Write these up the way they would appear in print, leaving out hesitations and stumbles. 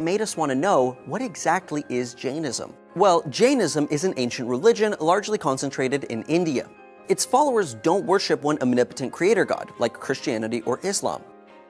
made us want to know, what exactly is Jainism? Well, Jainism is an ancient religion largely concentrated in India. Its followers don't worship one omnipotent creator god, like Christianity or Islam.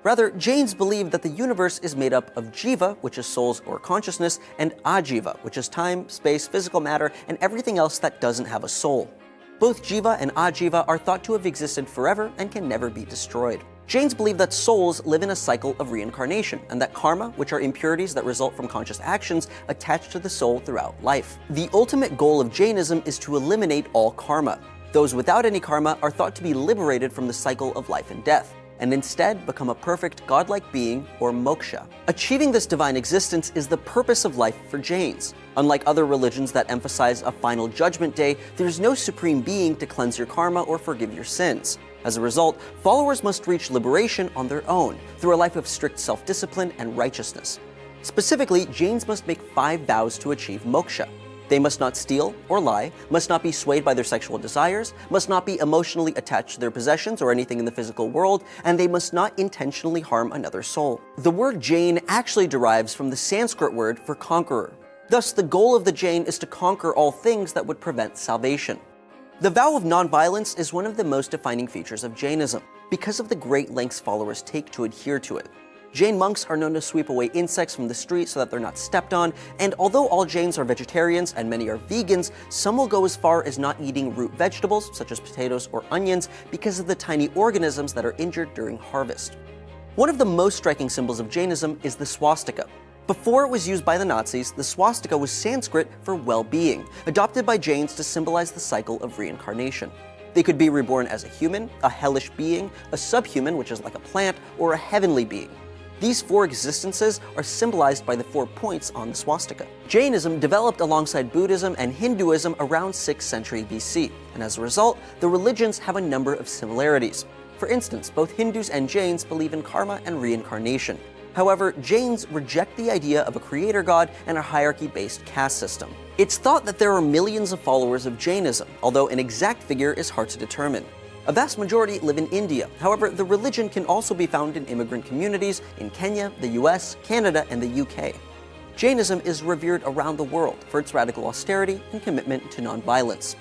Rather, Jains believe that the universe is made up of jiva, which is souls or consciousness, and ajiva, which is time, space, physical matter, and everything else that doesn't have a soul. Both jiva and ajiva are thought to have existed forever and can never be destroyed. Jains believe that souls live in a cycle of reincarnation, and that karma, which are impurities that result from conscious actions, attach to the soul throughout life. The ultimate goal of Jainism is to eliminate all karma. Those without any karma are thought to be liberated from the cycle of life and death, and instead become a perfect godlike being, or moksha. Achieving this divine existence is the purpose of life for Jains. Unlike other religions that emphasize a final judgment day, there's no supreme being to cleanse your karma or forgive your sins. As a result, followers must reach liberation on their own, through a life of strict self-discipline and righteousness. Specifically, Jains must make 5 vows to achieve moksha. They must not steal or lie, must not be swayed by their sexual desires, must not be emotionally attached to their possessions or anything in the physical world, and they must not intentionally harm another soul. The word Jain actually derives from the Sanskrit word for conqueror. Thus, the goal of the Jain is to conquer all things that would prevent salvation. The vow of nonviolence is one of the most defining features of Jainism, because of the great lengths followers take to adhere to it. Jain monks are known to sweep away insects from the street so that they're not stepped on, and although all Jains are vegetarians and many are vegans, some will go as far as not eating root vegetables, such as potatoes or onions, because of the tiny organisms that are injured during harvest. One of the most striking symbols of Jainism is the swastika. Before it was used by the Nazis, the swastika was Sanskrit for well-being, adopted by Jains to symbolize the cycle of reincarnation. They could be reborn as a human, a hellish being, a subhuman, which is like a plant, or a heavenly being. These 4 existences are symbolized by the 4 points on the swastika. Jainism developed alongside Buddhism and Hinduism around 6th century BC, and as a result, the religions have a number of similarities. For instance, both Hindus and Jains believe in karma and reincarnation. However, Jains reject the idea of a creator god and a hierarchy-based caste system. It's thought that there are millions of followers of Jainism, although an exact figure is hard to determine. A vast majority live in India. However, the religion can also be found in immigrant communities in Kenya, the US, Canada, and the UK. Jainism is revered around the world for its radical austerity and commitment to nonviolence.